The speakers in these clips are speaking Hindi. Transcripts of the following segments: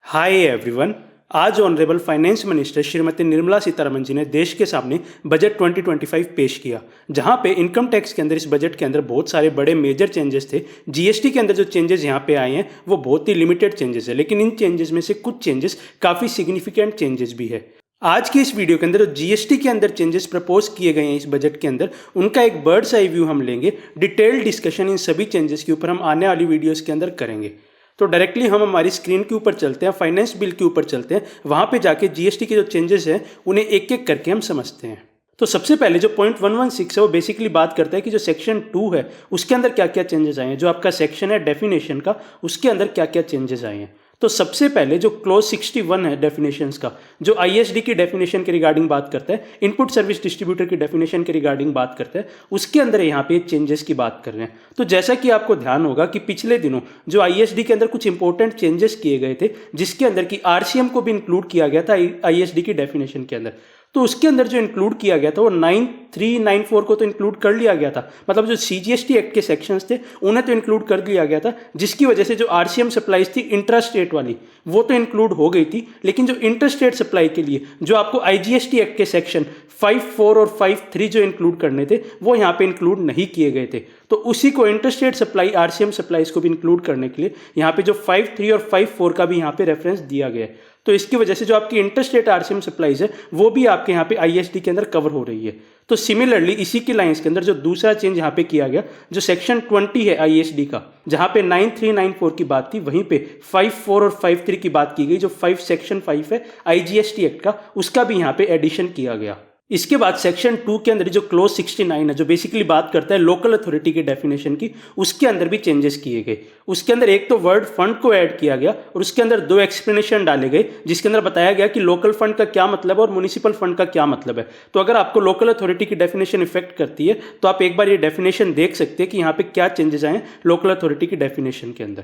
हाय एवरीवन। आज honourable finance minister Shrimati Nirmala Sitharaman ji ने देश के सामने बजट 2025 पेश किया, जहां पे इनकम टैक्स के अंदर इस बजट के अंदर बहुत सारे बड़े मेजर चेंजेस थे। जीएसटी के अंदर जो चेंजेस यहां पे आए हैं वो बहुत ही लिमिटेड चेंजेस है, लेकिन इन चेंजेस में से कुछ चेंजेस काफ़ी सिग्निफिकेंट चेंजेस भी है। आज की इस वीडियो के अंदर जो जीएसटी के अंदर चेंजेस प्रपोज किए गए हैं इस बजट के अंदर, उनका एक बर्ड्स आई व्यू हम लेंगे। डिटेल्ड डिस्कशन इन सभी चेंजेस के ऊपर हम आने वाली वीडियोस के अंदर करेंगे। तो डायरेक्टली हम हमारी स्क्रीन के ऊपर चलते हैं, फाइनेंस बिल के ऊपर चलते हैं। वहाँ पे जाके जीएसटी के जो चेंजेस हैं उन्हें एक एक करके हम समझते हैं। तो सबसे पहले जो पॉइंट 116 है वो बेसिकली बात करता है कि जो सेक्शन 2 है उसके अंदर क्या क्या चेंजेस आए हैं। जो आपका सेक्शन है डेफिनेशन का, उसके अंदर क्या क्या चेंजेस आए हैं। तो सबसे पहले जो क्लोज 61 है डेफिनेशंस का, जो आईएसडी की डेफिनेशन के रिगार्डिंग बात करता है, इनपुट सर्विस डिस्ट्रीब्यूटर की डेफिनेशन के रिगार्डिंग बात करता है, उसके अंदर यहाँ पे चेंजेस की बात कर रहे हैं। तो जैसा कि आपको ध्यान होगा कि पिछले दिनों जो आईएसडी के अंदर कुछ इंपॉर्टेंट चेंजेस किए गए थे, जिसके अंदर की आरसीएम को भी इंक्लूड किया गया था आईएसडी की डेफिनेशन के अंदर। तो उसके अंदर जो इंक्लूड किया गया था वो 9394 को तो इंक्लूड कर लिया गया था, मतलब जो सीजीएसटी एक्ट के सेक्शंस थे उन्हें तो इंक्लूड कर लिया गया था, जिसकी वजह से जो आरसीएम सप्लाईज थी इंट्रा स्टेट वाली वो तो इंक्लूड हो गई थी। लेकिन जो इंटर स्टेट सप्लाई के लिए जो आपको आईजीएसटी एक्ट के सेक्शन 54 और 53 जो इंक्लूड करने थे वो यहाँ पे इंक्लूड नहीं किए गए थे। तो उसी को inter state supply RCM supplies को भी इंक्लूड करने के लिए यहाँ पे जो 53 और 54 का भी यहाँ पे रेफरेंस दिया गया है। तो इसकी वजह से जो आपकी इंटर स्टेट आरसीएम सप्लाईज है वो भी आपके यहाँ पे आईएसडी के अंदर कवर हो रही है। तो सिमिलरली इसी की लाइंस के अंदर जो दूसरा चेंज यहाँ पे किया गया, जो सेक्शन 20 है आईएसडी का, जहाँ पे 9394 की बात थी वहीं पे 54 और 53 की बात की गई। जो सेक्शन 5 है आईजीएसटी एक्ट का, उसका भी यहाँ पे एडिशन किया गया। इसके बाद सेक्शन 2 के अंदर जो क्लोज 69 है, जो बेसिकली बात करता है लोकल अथॉरिटी की डेफिनेशन की, उसके अंदर भी चेंजेस किए गए। उसके अंदर एक तो वर्ड फंड को ऐड किया गया और उसके अंदर दो एक्सप्लेनेशन डाले गए, जिसके अंदर बताया गया कि लोकल फंड का क्या मतलब है और म्युनिसिपल फंड का क्या मतलब है। तो अगर आपको लोकल अथॉरिटी की डेफिनेशन इफेक्ट करती है तो आप एक बार ये डेफिनेशन देख सकते हैं कि यहाँ पे क्या चेंजेस आए लोकल अथॉरिटी की डेफिनेशन के अंदर।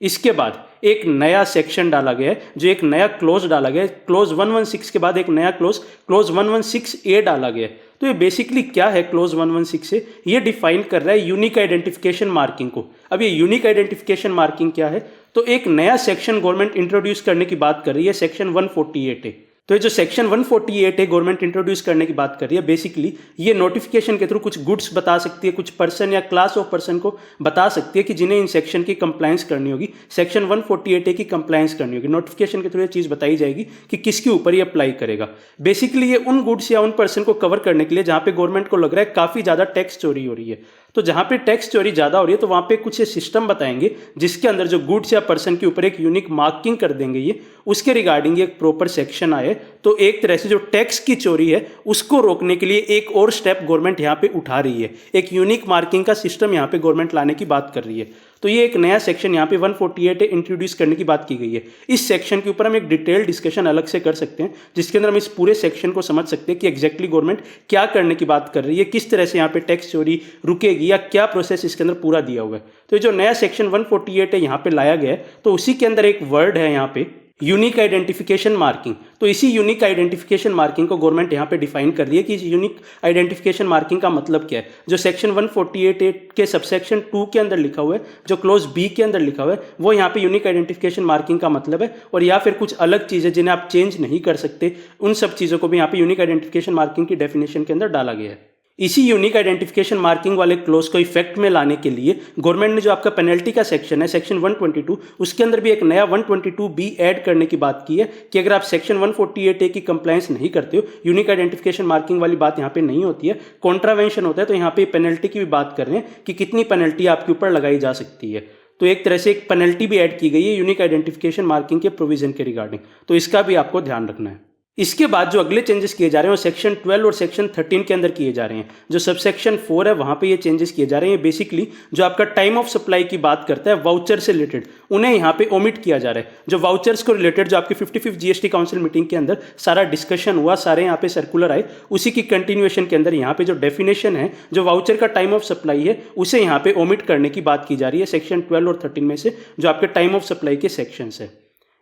इसके बाद एक नया सेक्शन डाला गया है, जो एक नया क्लोज डाला गया है। क्लोज 116 के बाद एक नया क्लोज 116A डाला गया है। तो ये बेसिकली क्या है क्लोज 116 से, ये डिफाइन कर रहा है यूनिक आइडेंटिफिकेशन मार्किंग को। अब ये यूनिक आइडेंटिफिकेशन मार्किंग क्या है, तो एक नया सेक्शन गवर्नमेंट इंट्रोड्यूस करने की बात कर रही है, सेक्शन 148 है। तो ये जो सेक्शन 148 है गवर्नमेंट इंट्रोड्यूस करने की बात कर रही है, बेसिकली ये नोटिफिकेशन के थ्रू कुछ गुड्स बता सकती है, कुछ पर्सन या क्लास ऑफ पर्सन को बता सकती है कि जिन्हें इन सेक्शन की कंप्लायंस करनी होगी, सेक्शन 148 की कंप्लायंस करनी होगी। नोटिफिकेशन के थ्रू ये चीज़ बताई जाएगी कि किसके ऊपर ये अप्लाई करेगा। बेसिकली ये उन गुड्स या उन पर्सन को कवर करने के लिए जहाँ पे गवर्नमेंट को लग रहा है काफ़ी ज़्यादा टैक्स चोरी हो रही है। तो जहाँ पे टैक्स चोरी ज़्यादा हो रही है तो वहाँ पे कुछ सिस्टम बताएंगे जिसके अंदर जो गुड्स या पर्सन के ऊपर एक यूनिक मार्किंग कर देंगे, ये उसके रिगार्डिंग एक प्रॉपर सेक्शन आए। तो एक तरह से जो टैक्स की चोरी है उसको रोकने के लिए एक और स्टेप गवर्नमेंट यहाँ पे उठा रही है, एक यूनिक मार्किंग का सिस्टम यहाँ पे गवर्नमेंट लाने की बात कर रही है। तो ये एक नया सेक्शन यहाँ पे 148 इंट्रोड्यूस करने की बात की गई है। इस सेक्शन के ऊपर हम एक डिटेल डिस्कशन अलग से कर सकते हैं, जिसके अंदर हम इस पूरे सेक्शन को समझ सकते हैं कि एग्जैक्टली गवर्नमेंट क्या करने की बात कर रही है, किस तरह से यहाँ पे टैक्स चोरी रुकेगी या क्या प्रोसेस इसके अंदर पूरा दिया हुआ है। तो ये जो नया सेक्शन 148 है यहाँ पे लाया गया है, तो उसी के अंदर एक वर्ड है यहाँ पे यूनिक आइडेंटिफिकेशन मार्किंग। तो इसी यूनिक आइडेंटिफिकेशन मार्किंग को गवर्नमेंट यहाँ पे डिफाइन कर रही है कि इस यूनिक आइडेंटिफिकेशन मार्किंग का मतलब क्या है। जो सेक्शन 148 के सबसेक्शन 2 के अंदर लिखा हुआ है, जो क्लोज बी के अंदर लिखा हुआ है, वो यहाँ पे यूनिक आइडेंटिफिकेशन मार्किंग का मतलब है। और या फिर कुछ अलग चीज़ें जिन्हें आप चेंज नहीं कर सकते, उन सब चीज़ों को भी यहाँ पे यूनिक आइडेंटिफिकेशन मार्किंग की डेफिनेशन के अंदर डाला गया है। इसी यूनिक आइडेंटिफिकेशन मार्किंग वाले क्लोज को इफेक्ट में लाने के लिए गवर्नमेंट ने जो आपका पेनल्टी का सेक्शन है, सेक्शन 122, उसके अंदर भी एक नया 122B ऐड करने की बात की है कि अगर आप सेक्शन 148A की कंप्लायंस नहीं करते हो, यूनिक आइडेंटिफिकेशन मार्किंग वाली बात यहाँ पे नहीं होती है, कॉन्ट्रावेंशन होता है, तो यहाँ पे पेनल्टी की भी बात कर रहे हैं कि कितनी पेनल्टी आपके ऊपर लगाई जा सकती है। तो एक तरह से एक पेनल्टी भी ऐड की गई है यूनिक आइडेंटिफिकेशन मार्किंग के प्रोविजन के रिगार्डिंग, तो इसका भी आपको ध्यान रखना है। इसके बाद जो अगले चेंजेस किए जा रहे हैं वो सेक्शन 12 और सेक्शन 13 के अंदर किए जा रहे हैं। जो सबसेक्शन 4 है वहाँ पे ये चेंजेस किए जा रहे हैं। बेसिकली जो आपका टाइम ऑफ सप्लाई की बात करता है वाउचर से रिलेटेड, उन्हें यहाँ पे ओमिट किया जा रहा है। जो वाउचर्स को रिलेटेड जो आपकी 55th जीएसटी काउंसिल मीटिंग के अंदर सारा डिस्कशन हुआ, सारे यहाँ पे सर्कुलर आए, उसी की कंटिन्यूएशन के अंदर यहाँ पे जो डेफिनेशन है, जो वाउचर का टाइम ऑफ सप्लाई है, उसे यहाँ पे ओमिट करने की बात की जा रही है सेक्शन 12 और 13 में से, जो आपके टाइम ऑफ सप्लाई के सेक्शंस है।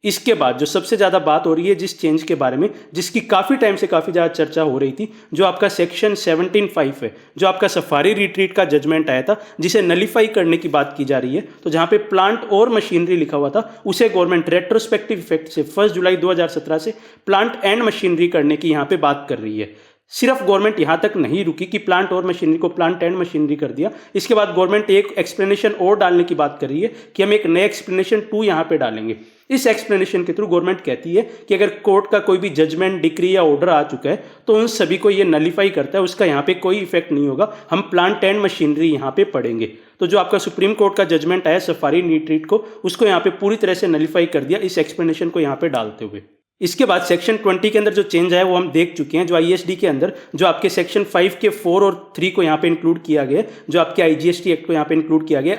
इसके बाद जो सबसे ज़्यादा बात हो रही है जिस चेंज के बारे में, जिसकी काफ़ी टाइम से काफ़ी ज़्यादा चर्चा हो रही थी, जो आपका सेक्शन 17(5) है, जो आपका सफारी रिट्रीट का जजमेंट आया था, जिसे नलीफाई करने की बात की जा रही है। तो जहाँ पे प्लांट और मशीनरी लिखा हुआ था, उसे गवर्नमेंट रेट्रोस्पेक्टिव इफेक्ट से 1 जुलाई 2017 से प्लांट एंड मशीनरी करने की यहाँ पे बात कर रही है। सिर्फ गवर्नमेंट यहाँ तक नहीं रुकी कि प्लांट और मशीनरी को प्लांट एंड मशीनरी कर दिया, इसके बाद गवर्नमेंट एक एक्सप्लेनेशन और डालने की बात कर रही है कि हम एक नए एक्सप्लेनेशन 2 यहाँ पे डालेंगे। इस एक्सप्लेनेशन के थ्रू गवर्नमेंट कहती है कि अगर कोर्ट का कोई भी जजमेंट, डिक्री या ऑर्डर आ चुका है तो उन सभी को ये नलीफाई करता है, उसका यहाँ पे कोई इफेक्ट नहीं होगा, हम प्लांट एंड मशीनरी यहाँ पे पढ़ेंगे। तो जो आपका सुप्रीम कोर्ट का जजमेंट आया सफारी रिट्रीट को, उसको यहाँ पे पूरी तरह से नलीफाई कर दिया इस एक्सप्लेनेशन को यहाँ पे डालते हुए। इसके बाद सेक्शन 20 के अंदर जो चेंज आया वो हम देख चुके हैं। जो आईएसडी के अंदर जो आपके सेक्शन 5 के 4 और 3 को यहाँ पे इंक्लूड किया गया, जो आपके आईजीएसटी एक्ट को यहाँ पे इंक्लूड किया गया,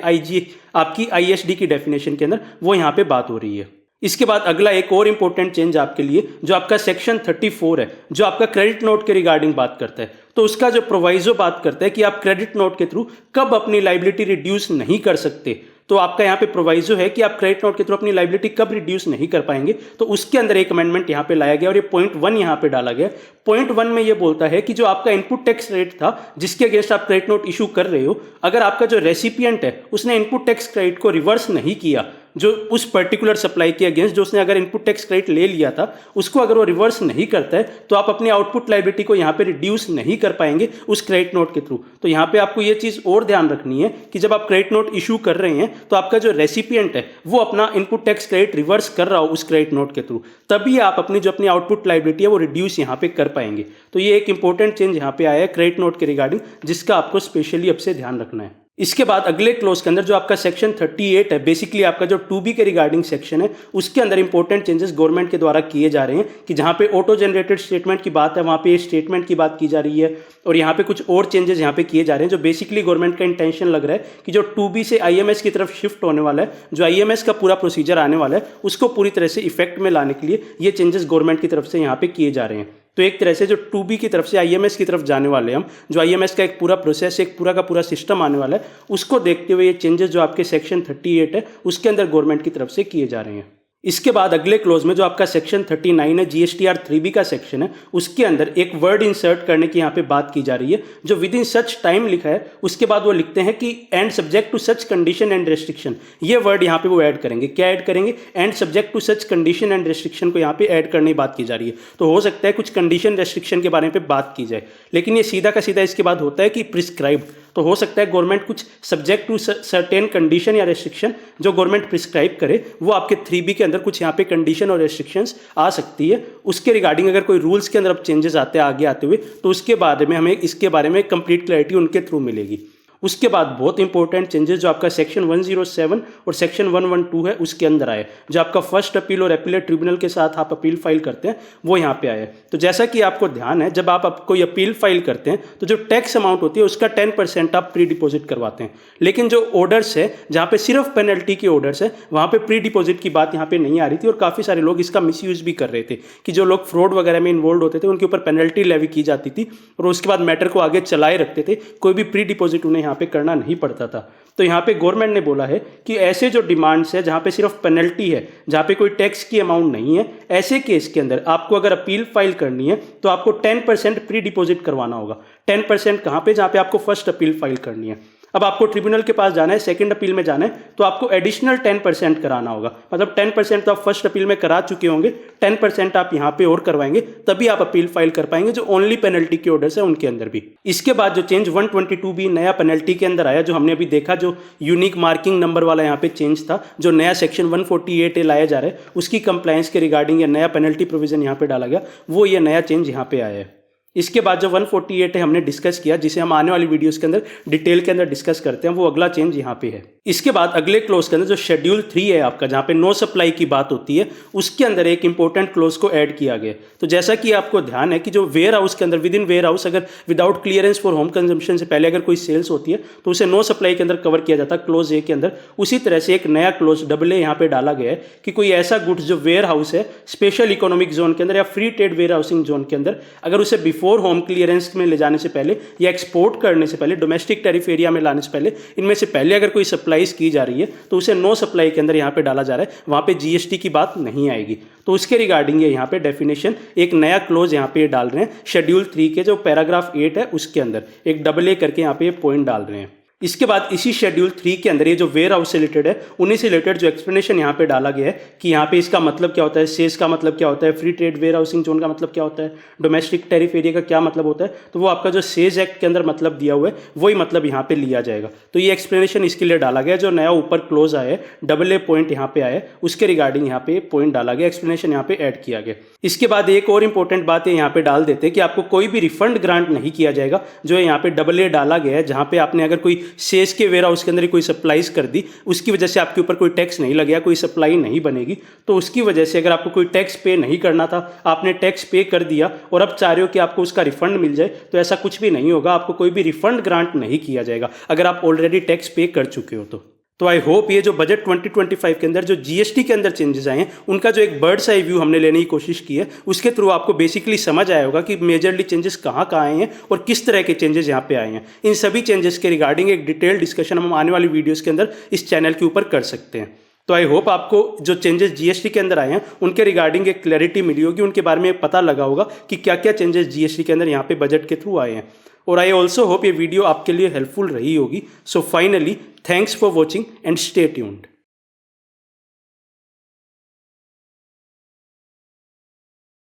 आपकी आईएसडी की डेफिनेशन के अंदर वो यहाँ पे बात हो रही है। इसके बाद अगला एक और इंपॉर्टेंट चेंज आपके लिए, जो आपका सेक्शन 34 है, जो आपका क्रेडिट नोट के रिगार्डिंग बात करता है। तो उसका जो प्रोवाइजो बात करता है कि आप क्रेडिट नोट के थ्रू कब अपनी लाइबिलिटी रिड्यूस नहीं कर सकते। तो आपका यहाँ पे प्रोवाइजो है कि आप क्रेडिट नोट के थ्रू अपनी लाइबिलिटी कब रिड्यूस नहीं कर पाएंगे। तो उसके अंदर एक अमेंडमेंट यहाँ पे लाया गया और ये पॉइंट 1 यहाँ पे डाला गया। पॉइंट 1 में ये बोलता है कि जो आपका इनपुट टैक्स रेट था जिसके अगेंस्ट आप क्रेडिट नोट इशू कर रहे हो, अगर आपका जो रेसिपिएंट है उसने इनपुट टैक्स क्रेडिट को रिवर्स नहीं किया, जो उस पर्टिकुलर सप्लाई के अगेंस्ट जो उसने अगर इनपुट टैक्स क्रेडिट ले लिया था, उसको अगर वो रिवर्स नहीं करता है तो आप अपनी आउटपुट लाइबिलिटी को यहाँ पे रिड्यूस नहीं कर पाएंगे उस क्रेडिट नोट के थ्रू। तो यहाँ पे आपको ये चीज़ और ध्यान रखनी है कि जब आप क्रेडिट नोट इशू कर रहे हैं तो आपका जो रेसिपिएंट है वो अपना इनपुट टैक्स क्रेडिट रिवर्स कर रहा हो उस क्रेडिट नोट के थ्रू, तभी आप अपनी जो अपनी आउटपुट लाइबिलिटी है वो रिड्यूस यहाँ पे कर पाएंगे। तो ये एक इंपॉर्टेंट चेंज यहाँ पे आया है क्रेडिट नोट के रिगार्डिंग, जिसका आपको स्पेशली अब से ध्यान रखना है। इसके बाद अगले क्लोज के अंदर जो आपका सेक्शन 38 है, बेसिकली आपका जो 2B के रिगार्डिंग सेक्शन है, उसके अंदर इंपॉर्टेंट चेंजेस गवर्नमेंट के द्वारा किए जा रहे हैं कि जहां पे ऑटो जनरेटेड स्टेटमेंट की बात है वहां पे स्टेटमेंट की बात की जा रही है, और यहाँ पे कुछ और चेंजेस यहाँ पे किए जा रहे हैं जो बेसिकली गवर्नमेंट का इंटेंशन लग रहा है कि जो 2B से IMS की तरफ शिफ्ट होने वाला है, जो IMS का पूरा प्रोसीजर आने वाला है, उसको पूरी तरह से इफेक्ट में लाने के लिए ये चेंजेस गवर्नमेंट की तरफ से यहाँ पे किए जा रहे हैं। तो एक तरह से जो 2B की तरफ से IMS की तरफ जाने वाले हैं हम, जो IMS का एक पूरा प्रोसेस, एक पूरा का पूरा सिस्टम आने वाला है, उसको देखते हुए ये चेंजेस जो आपके सेक्शन 38 है उसके अंदर गवर्नमेंट की तरफ से किए जा रहे हैं। इसके बाद अगले क्लोज में जो आपका सेक्शन 39 है, GSTR 3B का सेक्शन है, उसके अंदर एक वर्ड इंसर्ट करने की यहाँ पे बात की जा रही है, जो विद इन सच टाइम लिखा है, उसके बाद वो लिखते हैं कि and subject to such condition and restriction. ये वर्ड यहाँ पे वो ऐड करेंगे। क्या ऐड करेंगे? And subject to such condition and restriction को यहाँ पे ऐड करने की बात की जा रही है। तो हो सकता है कुछ कंडीशन रेस्ट्रिक्शन के बारे में बात की जाए, लेकिन ये सीधा का सीधा इसके बाद होता है कि प्रिस्क्राइब्ड। तो हो सकता है गवर्नमेंट कुछ सब्जेक्ट टू सर्टेन कंडीशन या रेस्ट्रिक्शन जो गवर्नमेंट प्रिस्क्राइब करे, वो आपके 3B के अंदर कुछ यहाँ पे कंडीशन और रेस्ट्रिक्शंस आ सकती है। उसके रिगार्डिंग अगर कोई रूल्स के अंदर अब चेंजेस आते हैं आगे आते हुए, तो उसके बारे में हमें इसके बारे में कंप्लीट क्लैरिटी उनके थ्रू मिलेगी। उसके बाद बहुत इंपॉर्टेंट चेंजेस जो आपका सेक्शन 107 और सेक्शन 112 है उसके अंदर आए, जो आपका फर्स्ट अपील और अपीलेट ट्रिब्यूनल के साथ आप अपील फाइल करते हैं वो यहाँ पे आए। तो जैसा कि आपको ध्यान है, जब आप कोई अपील फाइल करते हैं तो जो टैक्स अमाउंट होती है उसका 10% आप प्री डिपॉजिट करवाते हैं, लेकिन जो ऑर्डर्स है जहाँ पे सिर्फ पेनल्टी के ऑर्डर्स है वहाँ पे प्री डिपॉजिट की बात यहाँ पे नहीं आ रही थी, और काफ़ी सारे लोग इसका मिसयूज भी कर रहे थे कि जो लोग फ्रॉड वगैरह में इन्वॉल्व होते थे उनके ऊपर पेनल्टी लेवी की जाती थी और उसके बाद मैटर को आगे चलाए रखते थे, कोई भी प्री डिपॉजिट उन्हें यहाँ पे करना नहीं पड़ता था। तो यहाँ पे गवर्नमेंट ने बोला है कि ऐसे जो डिमांड्स है जहाँ पे सिर्फ पेनल्टी है, जहाँ पे कोई टैक्स की अमाउंट नहीं है, ऐसे केस के अंदर आपको अगर अपील फाइल करनी है तो आपको 10% प्री डिपॉजिट करवाना होगा। 10% कहाँ पे? जहाँ पे आपको फर्स्ट अपील फाइल करनी है। अब आपको ट्रिब्यूनल के पास जाना है, सेकंड अपील में जाना है, तो आपको एडिशनल 10% कराना होगा। मतलब 10% तो आप फर्स्ट अपील में करा चुके होंगे, 10% आप यहाँ पे और करवाएंगे, तभी आप अपील फाइल कर पाएंगे जो ओनली पेनल्टी के ऑर्डर्स है उनके अंदर भी। इसके बाद जो चेंज 122B नया पेनल्टी के अंदर आया, जो हमने अभी देखा, जो यूनिक मार्किंग नंबर वाला यहाँ पे चेंज था, जो नया सेक्शन 148A लाया जा रहा है, उसकी कंप्लायंस के रिगार्डिंग ये नया पेनल्टी प्रोविजन यहाँ पे डाला गया, वो ये नया चेंज यहाँ पे आया है। इसके बाद जो 148 है हमने डिस्कस किया, जिसे हम आने वाली वीडियोस के अंदर डिटेल के अंदर डिस्कस करते हैं, वो अगला चेंज यहाँ पे है। इसके बाद अगले क्लोज के अंदर जो शेड्यूल 3 है आपका, जहाँ पे नो सप्लाई की बात होती है, उसके अंदर एक इंपॉर्टेंट क्लोज को ऐड किया गया। तो जैसा कि आपको ध्यान है कि जो वेयर हाउस के अंदर, विद इन वेयर हाउस अगर without clearance for home consumption से पहले अगर कोई सेल्स होती है तो उसे नो सप्लाई के अंदर कवर किया जाता है क्लोज ए के अंदर। उसी तरह से एक नया क्लोज AA यहाँ पे डाला गया है कि कोई ऐसा गुड्स जो वेयर हाउस है स्पेशल इकोनॉमिक जोन के अंदर या free trade warehousing zone के अंदर, अगर उसे बिफोर होम क्लियरेंस में ले जाने से पहले या एक्सपोर्ट करने से पहले, डोमेस्टिक टैरिफ एरिया में लाने से पहले, इनमें से पहले अगर कोई सप्लाईज की जा रही है तो उसे नो सप्लाई के अंदर यहाँ पे डाला जा रहा है, वहाँ पे जीएसटी की बात नहीं आएगी। तो उसके रिगार्डिंग ये यहाँ पे डेफिनेशन एक नया क्लोज यहाँ पे डाल रहे हैं शेड्यूल 3 के जो पैराग्राफ 8 है उसके अंदर एक AA करके यहाँ पे ये पॉइंट डाल रहे हैं। इसके बाद इसी शेड्यूल 3 के अंदर ये जो वेयर हाउस से रिलेटेड है उन्हीं से रिलेटेड जो एक्सप्लेनेशन यहाँ पे डाला गया है कि यहाँ पे इसका मतलब क्या होता है, सेस का मतलब क्या होता है, free trade warehousing zone का मतलब क्या होता है, डोमेस्टिक टैरिफ एरिया का क्या मतलब होता है, तो वो आपका जो सेज एक्ट के अंदर मतलब दिया हुआ है वही मतलब यहाँ पे लिया जाएगा। तो ये एक्सप्लेनेशन इसके लिए डाला गया, जो नया ऊपर क्लोज आया है AA पॉइंट यहाँ पे आया है उसके रिगार्डिंग यहाँ पे पॉइंट डाला गया, एक्सप्लेनेशन यहाँ पे ऐड किया गया। इसके बाद एक और इंपॉर्टेंट बात है यहाँ पे डाल देते हैं कि आपको कोई भी रिफंड ग्रांट नहीं किया जाएगा, जो यहाँ पे AA डाला गया है, जहाँ पे आपने अगर कोई सेस के वेयर उसके अंदर कोई सप्लाईज कर दी, उसकी वजह से आपके ऊपर कोई टैक्स नहीं लगेगा, कोई सप्लाई नहीं बनेगी, तो उसकी वजह से अगर आपको कोई टैक्स पे नहीं करना था, आपने टैक्स पे कर दिया और अब चाह रहे हो कि आपको उसका रिफंड मिल जाए, तो ऐसा कुछ भी नहीं होगा, आपको कोई भी रिफंड ग्रांट नहीं किया जाएगा अगर आप ऑलरेडी टैक्स पे कर चुके हो तो आई होप ये जो बजट 2025 के अंदर जो जीएसटी के अंदर चेंजेस आए हैं उनका जो एक बर्ड्स आई व्यू हमने लेने की कोशिश की है, उसके थ्रू आपको बेसिकली समझ आया होगा कि मेजरली चेंजेस कहाँ आए हैं और किस तरह के चेंजेस यहाँ पे आए हैं। इन सभी चेंजेस के रिगार्डिंग एक डिटेल डिस्कशन हम आने वाली वीडियोज़ के अंदर इस चैनल के ऊपर कर सकते हैं। तो आई होप आपको जो चेंजेस जीएसटी के अंदर आए हैं उनके रिगार्डिंग एक क्लैरिटी मिली होगी, उनके बारे में पता लगा होगा कि क्या क्या चेंजेस जीएसटी के अंदर यहाँ पे बजट के थ्रू आए हैं। और आई ऑल्सो होप ये वीडियो आपके लिए हेल्पफुल रही होगी। So finally thanks for watching and stay tuned.